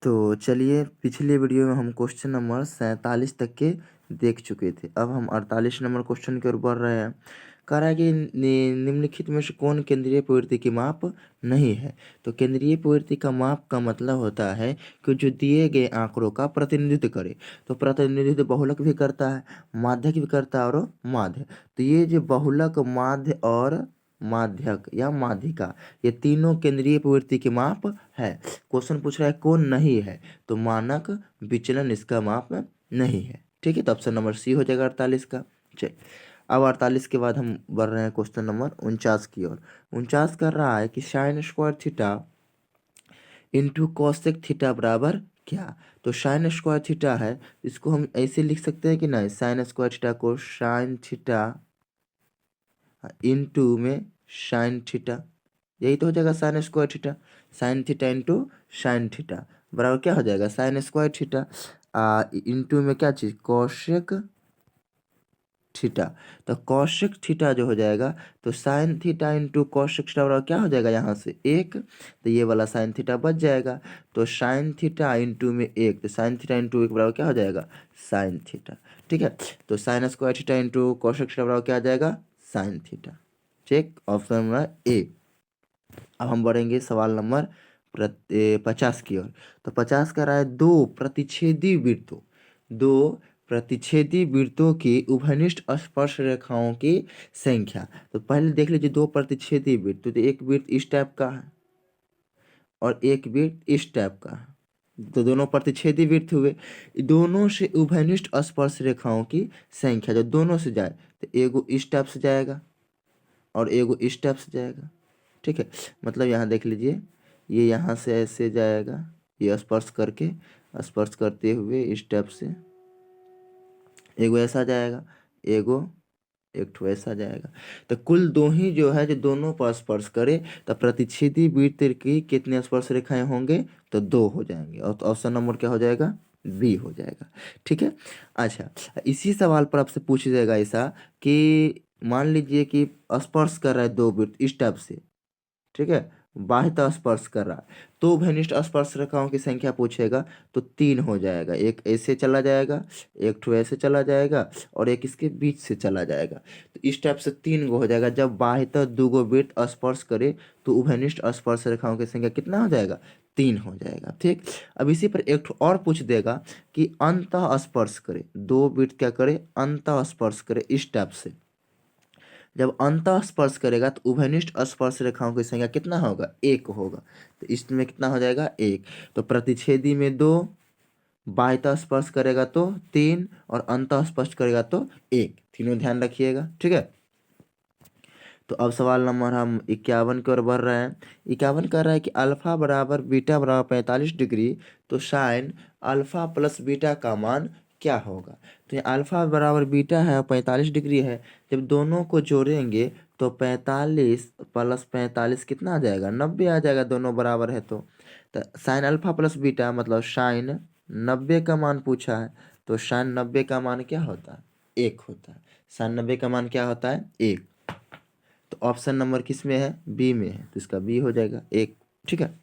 तो चलिए, पिछले वीडियो में हम क्वेश्चन नंबर 47 तक के देख चुके थे। अब हम 48 नंबर क्वेश्चन की ओर बढ़ रहे हैं। कह रहा है कि निम्नलिखित में से कौन केंद्रीय प्रवृत्ति की माप नहीं है। तो केंद्रीय प्रवृत्ति का माप का मतलब होता है कि जो दिए गए आंकड़ों का प्रतिनिधित्व करे। तो प्रतिनिधित्व बहुलक भी करता है, माध्यक भी करता है और माध्य। तो ये जो बहुलक, माध्य और माध्यक या माध्यिका, ये तीनों केंद्रीय प्रवृत्ति की माप है। क्वेश्चन पूछ रहा है कौन नहीं है, तो मानक विचलन इसका माप नहीं है। ठीक है, तो ऑप्शन नंबर सी हो जाएगा 48 का। चल, अब 48 के बाद हम बढ़ रहे हैं क्वेश्चन नंबर 49 की ओर। 49 कर रहा है कि sine square theta into cosec theta बराबर क्या। तो साइन स्क्वायर थीटा है, इसको हम ऐसे लिख सकते हैं कि नहीं, साइन स्क्वायर थीटा को साइन थीटा इंटू में साइन थीटा, यही तो हो जाएगा sine square theta. Sine theta into sine theta बराबर क्या हो जाएगा, साइन स्क्वायर थीटा इंटू में क्या चीज़, कॉसेक थीटा। तो कॉसेक थीटा जो हो जाएगा, तो sine theta into cosec theta बराबर क्या हो जाएगा, यहाँ से एक, तो ये वाला साइन थीटा बच जाएगा। तो साइन थीटा इंटू में एक, तो साइन थीटा इंटू एक बराबर क्या हो जाएगा, साइन थीटा। ठीक है, तो sine square theta into cosec theta बराबर क्या आ जाएगा, साइन थीटा। ठीक, ऑप्शन नंबर ए। अब हम बढ़ेंगे सवाल नंबर 50 की ओर। तो 50 का रहा है दो प्रतिच्छेदी वृत्तों की उभयनिष्ठ स्पर्श रेखाओं की संख्या। तो पहले देख लीजिए, दो प्रतिच्छेदी वृत्त, तो एक वृत्त इस टाइप का है और एक वृत्त इस टाइप का है। तो दोनों प्रतिच्छेदी वृत्त हुए, दोनों से उभयनिष्ठ स्पर्श रेखाओं की संख्या जो दोनों से जाए, तो एगो इस टाइप से जाएगा और एगो इस टाइप से जाएगा। ठीक है, मतलब यहाँ देख लीजिए, ये यहाँ से ऐसे जाएगा, ये स्पर्श करके, स्पर्श करते हुए इस टाइप से एगो ऐसा जाएगा, एगो एक ठो ऐसा जाएगा। तो कुल दो ही जो है, जो दोनों पर स्पर्श करे, तो प्रतिच्छेदी वृत्त की कितने स्पर्श रेखाएं होंगे, तो दो हो जाएंगे। और तो ऑप्शन नंबर क्या हो जाएगा, बी हो जाएगा। ठीक है, अच्छा, इसी सवाल पर आपसे पूछ जाएगा ऐसा कि मान लीजिए कि स्पर्श कर रहा है दो वृत्त इस टाइप से, ठीक है, बाह्यतः स्पर्श कर रहा है, तो घनिष्ठ स्पर्श रेखाओं की संख्या पूछेगा, तो 3 हो जाएगा। एक ऐसे चला जाएगा, एक ठो ऐसे चला जाएगा और एक इसके बीच से चला जाएगा। तो इस टाइप से 3 गो हो जाएगा। जब बाह्यतः दूगो वृत्त स्पर्श करे, तो उभयनिष्ठ स्पर्श रेखाओं की संख्या कितना हो जाएगा, 3 हो जाएगा। ठीक, अब इसी पर एक ठो और पूछ देगा कि अंतः स्पर्श करे, दो वृत्त क्या करे, अंतः स्पर्श करे इस टाइप से। जब अंतः स्पर्श करेगा, तो उभयनिष्ठ स्पर्श रेखाओं की संख्या कितना होगा, एक होगा। तो इसमें कितना हो जाएगा, एक। तो प्रतिच्छेदी में 2, बाह्यतः स्पर्श करेगा तो 3 और अंतः स्पर्श करेगा तो 1। तीनों ध्यान रखिएगा। ठीक है, तो अब सवाल नंबर हम 51 की ओर बढ़ रहे हैं। 51 कह रहा है कि अल्फा बराबर बीटा बराबर 45 डिग्री, तो साइन अल्फा प्लस बीटा का मान क्या होगा। तो ये अल्फा बराबर बीटा है और 45 डिग्री है, जब दोनों को जोड़ेंगे तो 45 प्लस 45 कितना आ जाएगा, 90 आ जाएगा, दोनों बराबर है। तो साइन अल्फा प्लस बीटा मतलब साइन 90 का मान पूछा है, तो साइन 90 का मान क्या होता है, 1 होता है। साइन 90 का मान क्या होता है, 1। तो ऑप्शन नंबर किस में है, बी में है, तो इसका बी हो जाएगा 1। ठीक है,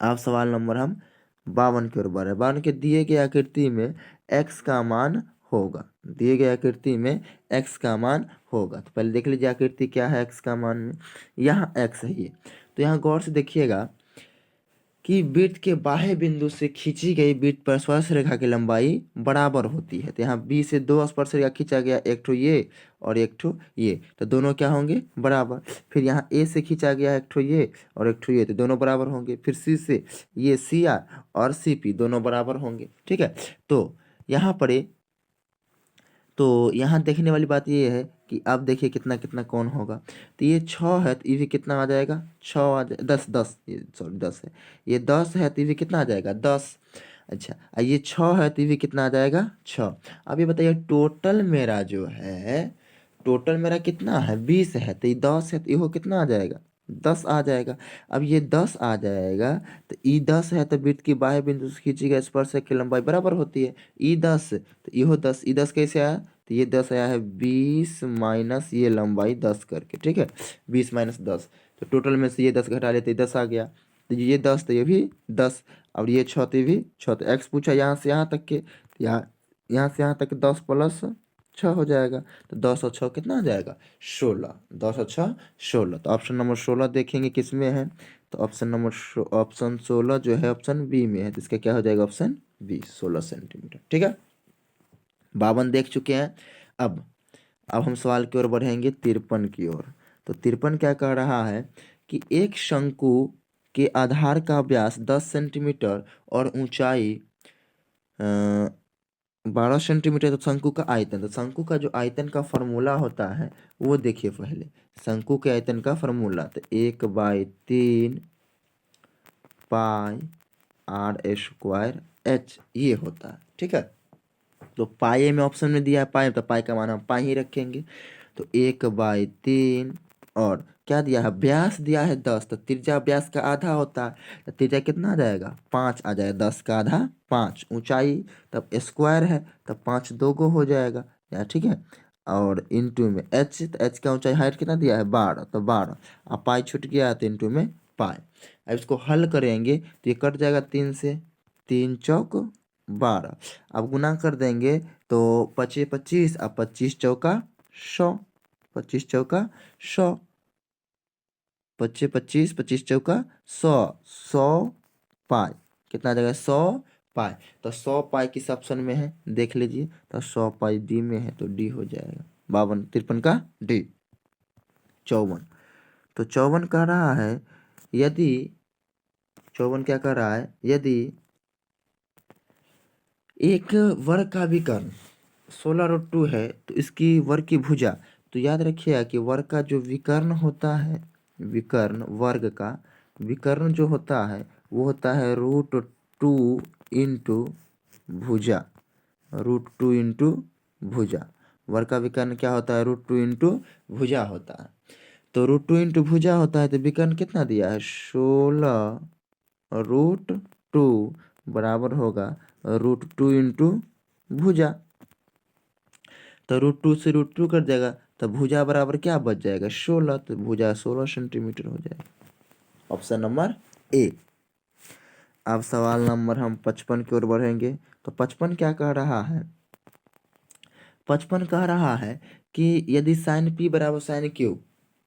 अब सवाल नंबर हम 52 की ओर बढ़ रहे हैं। 52 के दिए गए आकृति में x का मान होगा, दिए गए आकृति में x का मान होगा। तो पहले देख लीजिए आकृति क्या है x का मान में, यहाँ x है ये। तो यहाँ गौर से देखिएगा कि वृत्त के बाह्य बिंदु से खींची गई वृत्त पर स्पर्श रेखा की लंबाई बराबर होती है। तो यहाँ बी से 2 स्पर्श रेखा खींचा गया, एक ठो ये और एक ठो ये, तो दोनों क्या होंगे, बराबर। फिर यहाँ ए से खींचा गया एक ठो ये और एक ठो ये, तो दोनों बराबर होंगे। फिर सी से ये सी आर और सी पी दोनों बराबर होंगे। ठीक है, तो यहाँ पर तो यहाँ देखने वाली बात ये है कि अब देखिए कितना कितना कौन होगा। तो ये 6 है, तो ये भी कितना आ जाएगा, 6 आ जाए, 10 ये सॉरी 10 है, ये 10 है, तो ये भी कितना आ जाएगा, 10। अच्छा, ये 6 है, तो ये भी कितना आ जाएगा, 6। अब ये बताइए टोटल मेरा जो है, टोटल मेरा कितना है, 20 है, तो ये 10 है, तो ये कितना आ जाएगा, 10 आ जाएगा। अब ये 10 आ जाएगा, तो ई 10 है, तो वृत्त की बाह्य बिंदु से खींची गई स्पर्श की लंबाई बराबर होती है ई 10, तो ये 10, ई 10 कैसे आया, तो ये 10 आया है 20 माइनस ये लंबाई 10 करके। ठीक है, 20 माइनस 10, तो टोटल में से ये 10 घटा लेते 10 आ गया, तो ये 10, तो ये भी 10। और ये छः भी छः, तो एक्स पूछा यहाँ से यहाँ तक के, यहाँ से यहाँ तक 10 + 6 हो जाएगा। तो 10 और 6 कितना हो जाएगा? 16। 10 और 6 16। तो ऑप्शन नंबर 16 देखेंगे किस में है, तो ऑप्शन 16 जो है ऑप्शन बी में है, तो इसका क्या हो जाएगा? Option B, 16 centimetre. ठीक है, 52 देख चुके हैं। अब हम सवाल की ओर बढ़ेंगे 53 की ओर। तो 53 क्या कह रहा है कि एक शंकु के आधार का व्यास 10 सेंटीमीटर और ऊंचाई 12 सेंटीमीटर, तो शंकु का आयतन, तो शंकु का जो आयतन का फॉर्मूला होता है वो देखिए पहले। शंकु के आयतन का फॉर्मूला तो 1/3 पाई r² h ये होता है। ठीक है, तो पाई में ऑप्शन में दिया है पाई, तो पाई का मान हम पाई ही रखेंगे। तो 1/3 और क्या दिया है? व्यास दिया है 10, तो त्रिज्या व्यास का आधा होता है, तो त्रिज्या कितना आ जाएगा? 5 आ जाएगा। 10 का आधा 5। ऊंचाई तब स्क्वायर है, तब 5 2 हो जाएगा यहाँ। ठीक है, और इंटू में एच, तो एच का ऊंचाई हाइट कितना दिया है? 12, तो 12। अब पाई छूट गया तो इंटू में पाई। अब इसको हल करेंगे तो ये कट जाएगा 3 से, 3 चौक 12। अब गुना कर देंगे तो 25 25, अब 25 चौका 100, 25 चौका 100, 25 25, 25 चौका 100, 100 पाई कितना आ जाएगा? 100 पाई। तो 100 पाई किस ऑप्शन में है देख लीजिए, तो 100 पाई डी में है, तो डी हो जाएगा। 52 53 का डी। 54, तो 54 कह रहा है यदि 54 क्या कह रहा है? यदि एक वर्ग का विकर्ण 16√2 है, तो इसकी वर्ग की भुजा, तो याद रखिएगा कि वर्ग का जो विकर्ण होता है, विकर्ण वर्ग का विकर्ण जो होता है वो होता है √2 इंटू भुजा, √2 इंटू भुजा। वर्ग का विकर्ण क्या होता है? √2 इंटू भुजा होता है। तो √2 इंटू भुजा होता है, तो विकर्ण कितना दिया है? 16√2 बराबर होगा √2 इंटू भुजा। तो √2 से √2 कट जाएगा, तो भुजा बराबर क्या बच जाएगा? 16, तो भुजा 16 सेंटीमीटर हो जाएगा। Option number A. अब सवाल नंबर हम 55 की ओर बढ़ेंगे। तो 55 क्या कह रहा है? 55 कह रहा है कि यदि साइन पी बराबर साइन क्यू,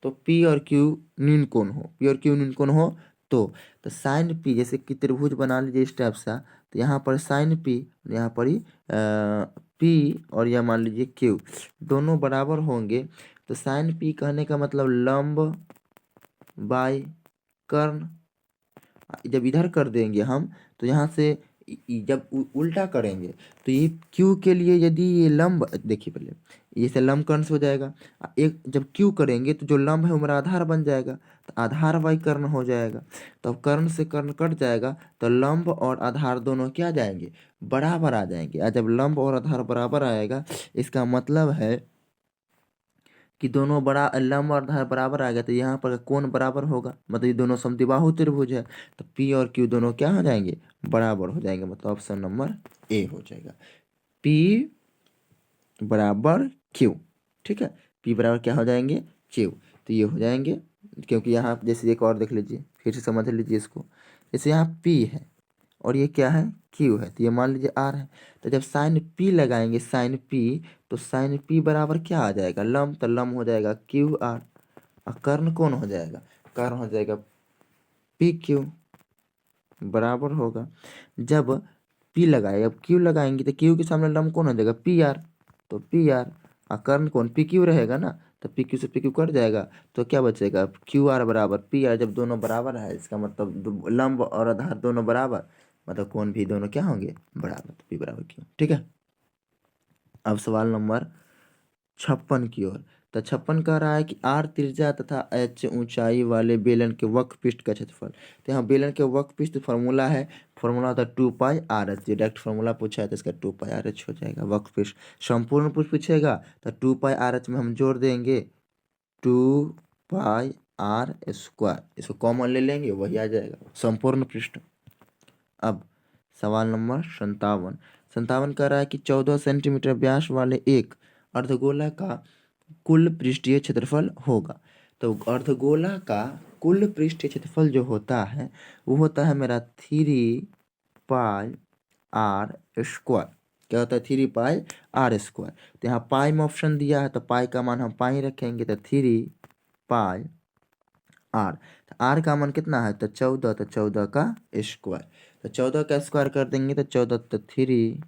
तो पी और क्यू न्यून कोण हो, पी और क्यू न्यून कोण हो, तो साइन पी, जैसे कि त्रिभुज बना लीजिए इस टाइप सा, तो यहाँ पर साइन पी, यहाँ पर ही पी और यह मान लीजिए क्यू दोनों बराबर होंगे। तो साइन पी कहने का मतलब लंब बाय कर्ण। जब इधर कर देंगे हम, तो यहाँ से जब उल्टा करेंगे तो ये क्यू के लिए यदि ये लंब, देखिए पहले ये से लंब कर्ण से हो जाएगा। एक जब क्यू करेंगे तो जो लंब है हमारा आधार बन जाएगा, तो आधार बाई कर्ण हो जाएगा। तो अब कर्ण से कर्ण कट जाएगा, तो लंब और आधार दोनों क्या जाएंगे? बराबर आ जाएंगे। और जब लंब और आधार बराबर आएगा, इसका मतलब है कि दोनों बड़ा लंब और आधार बराबर आ गया, तो यहाँ पर कोण बराबर होगा, मतलब ये दोनों समद्विबाहु त्रिभुज है। तो पी और क्यू दोनों क्या हो जाएंगे? बराबर हो जाएंगे, मतलब ऑप्शन नंबर ए हो जाएगा, पी बराबर क्यू। ठीक है, पी बराबर क्या हो जाएंगे? क्यू। तो ये हो जाएंगे, क्योंकि यहाँ जैसे एक और देख लीजिए, फिर से समझ लीजिए इसको। जैसे यहाँ पी है और ये क्या है? क्यू है, तो ये मान लीजिए आर है। तो जब साइन पी लगाएंगे, साइन पी, तो साइन पी बराबर क्या आ जाएगा? लंब, तो लंब हो जाएगा क्यू आर। और कर्ण कौन हो जाएगा? कर्ण हो जाएगा पी क्यू, बराबर होगा। जब पी लगाए, अब क्यू लगाएंगे, तो क्यू के सामने लंब कौन हो जाएगा? पी आर, तो पी आर। और कर्ण कौन? पी क्यू रहेगा ना, तो पी क्यू से पी क्यू कट जाएगा, तो क्या बचेगा? क्यू आर बराबर पी आर। जब दोनों बराबर है, इसका मतलब लंब और आधार दोनों बराबर, मतलब कोण भी दोनों क्या होंगे? बराबर, तो पी बराबर क्यू। ठीक है, अब सवाल नंबर 56 की ओर। तो 56 कह रहा है कि आर त्रिज्या तथा एच ऊंचाई वाले बेलन के वक्र पृष्ठ का क्षेत्रफल। तो यहाँ बेलन के वक्र पृष्ठ फॉर्मूला है, फॉर्मूला होता है 2 पाई आर एच। डायरेक्ट फॉर्मूला पूछा है तो इसका 2 पाई आर एच हो जाएगा। वक्र पृष्ठ संपूर्ण पृष्ठ पूछेगा तो 2 पाई आर एच में हम जोड़ देंगे 2 पाई आर स्क्वायर, इसको कॉमन ले लेंगे, वही आ जाएगा संपूर्ण पृष्ठ। अब सवाल नंबर 57 कह रहा है कि 14 सेंटीमीटर व्यास वाले एक अर्धगोला का कुल पृष्ठीय क्षेत्रफल होगा। तो अर्धगोला का कुल पृष्ठीय क्षेत्रफल जो होता है वो होता है मेरा 3 पाई आर स्क्वायर। क्या होता है 3 पाई आर स्क्वायर। तो यहाँ पाई में ऑप्शन दिया है तो पाई का मान हम पाई रखेंगे तो 3 पाई आर। तो आर का मान कितना है तो 14, तो 14 का स्क्वायर। तो 14 का स्क्वायर कर देंगे तो 14 तो 3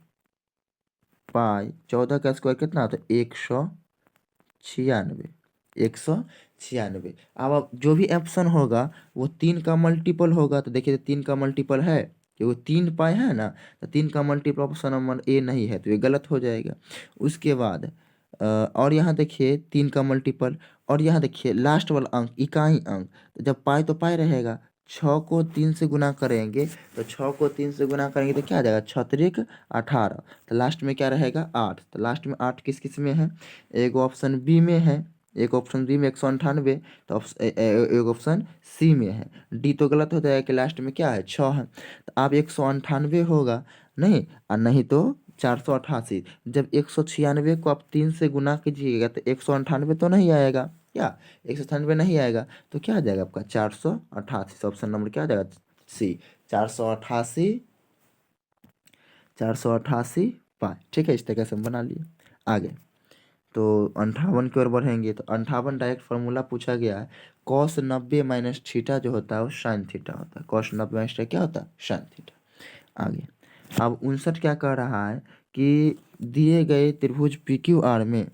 पाई 14 का स्क्वायर कितना होता है 196। 196। अब जो भी ऑप्शन होगा वो 3 का मल्टीपल होगा। तो देखिए 3 का मल्टीपल है कि वो 3 पाई है ना, तो 3 का मल्टीपल ऑप्शन नंबर ए नहीं है तो ये गलत हो जाएगा। उसके बाद और यहाँ देखिए 3 का मल्टीपल, और यहाँ देखिए लास्ट वाला अंक इकाई अंक। तो जब पाई तो पाई रहेगा, 6 को 3 से गुना करेंगे तो 6 को 3 से गुना करेंगे तो क्या आ जाएगा 6 त्रिक 18। तो लास्ट में क्या रहेगा 8। तो लास्ट में 8 किस किस में है, एक ऑप्शन बी में है, एक ऑप्शन बी में 198, तो एक ऑप्शन सी में है। डी तो गलत हो जाएगा कि लास्ट में क्या है 6 है। तो अब 198 होगा नहीं, और नहीं तो 488। जब 196 को आप 3 से गुना कीजिएगा तो 198 तो नहीं आएगा, क्या 198 नहीं आएगा तो क्या आ जाएगा आपका 488। ऑप्शन नंबर क्या आ जाएगा सी 488। 488 पाई। ठीक है, इस तरह से हम बना लिए। आगे तो 58 की ओर बढ़ेंगे तो 58 डायरेक्ट फार्मूला पूछा गया है। कॉस 90 माइनस थीटा जो होता है वो साइन थीटा होता है। कॉस 90 माइनस थीटा क्या होता है साइन थीटा। आगे अब 59 क्या कह रहा है कि दिए गए त्रिभुज पी क्यू आर में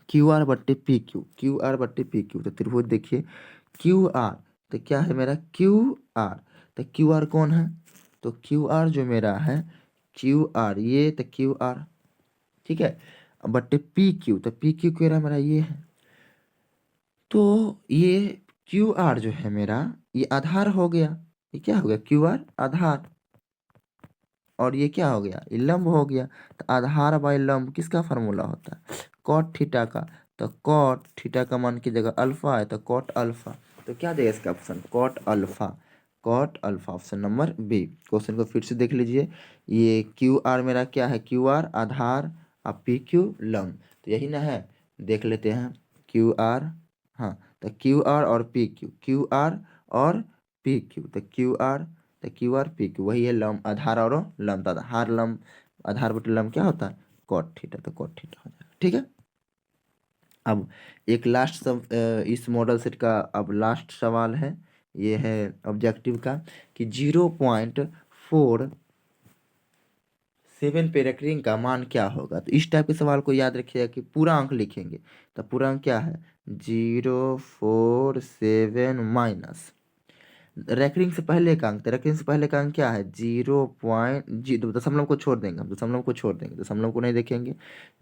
क्यू आर बट्टे पी क्यू, क्यू आर बट्टे पी क्यू। तो त्रिभुज देखिए क्यू आर, तो क्या है मेरा क्यू आर। तो क्यू आर कौन है, तो क्यू आर जो मेरा है क्यू आर ये, तो क्यू आर ठीक है बट्टे पी क्यू। तो पी क्यू कह रहा मेरा ये है। तो ये क्यू आर जो है मेरा ये आधार हो गया। ये क्या हो गया क्यू आर आधार, और ये क्या हो गया ये लंब हो गया। तो आधार बाई लंब किसका फार्मूला होता है कॉट थीटा का। तो कॉट थीटा का मान की जगह अल्फा है तो कॉट अल्फा। तो क्या देगा इसका option cot alpha. Cot alpha option number B. Question को फिर से देख लीजिए। ये क्यू आर मेरा क्या है क्यू आर आधार और पी क्यू लंब, तो यही ना है। देख लेते हैं क्यू आर, हाँ तो क्यू आर और पी क्यू, क्यू आर और पी क्यू। तो क्यू आर तो क्यू आर पी क्यू वही है लंब आधार और लंब। तो आधार लंब आधार बटे लंब क्या होता है कॉट थीटा। तो कॉट थीटा हो जाएगा। ठीक है, अब एक लास्ट सब इस मॉडल सेट का अब लास्ट सवाल है। ये है ऑब्जेक्टिव का कि 0.47 पे रेकरिंग का मान क्या होगा। तो इस टाइप के सवाल को याद रखिएगा कि पूरा अंक लिखेंगे। तो पूरा अंक क्या है 047 माइनस रेकरिंग से पहले का अंक। तो रेकरिंग से पहले का अंक क्या है 0. दशमलव को छोड़ देंगे हम, दशमलव को छोड़ देंगे, दशमलव को नहीं देखेंगे।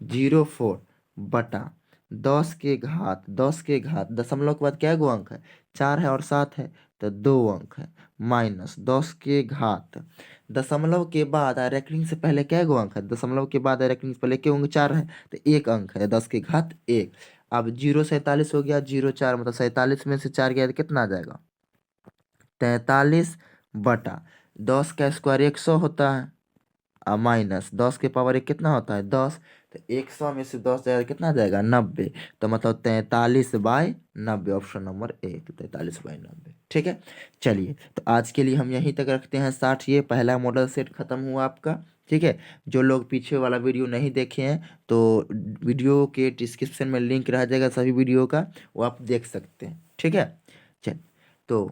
04 बटा 10 के घात, 10 के घात दशमलव के बाद क्या गो अंक है 4 है और 7 है तो 2 अंक है, माइनस 10 के घात दशमलव के बाद रेकरिंग से पहले क्या गो अंक है, दशमलव के बाद रेकरिंग से पहले क्या होंगे 4 है तो 1 अंक है 10 के घात 1। अब 047 हो गया, 04 मतलब 47 में से 4 गया तो कितना आ जाएगा 43 बटा 10 का स्क्वायर 100 होता है, माइनस 10 के पावर 1 कितना होता है 10। तो 100 में से 10 जाएगा कितना आ जाएगा 90। तो मतलब 43/90 ऑप्शन नंबर ए। तो 43/90 ठीक है। चलिए तो आज के लिए हम यहीं तक रखते हैं 60। ये पहला मॉडल सेट खत्म हुआ आपका। ठीक है, जो लोग पीछे वाला वीडियो नहीं देखे हैं तो वीडियो के डिस्क्रिप्शन में लिंक रह जाएगा सभी वीडियो का, वो आप देख सकते हैं। ठीक है, चल तो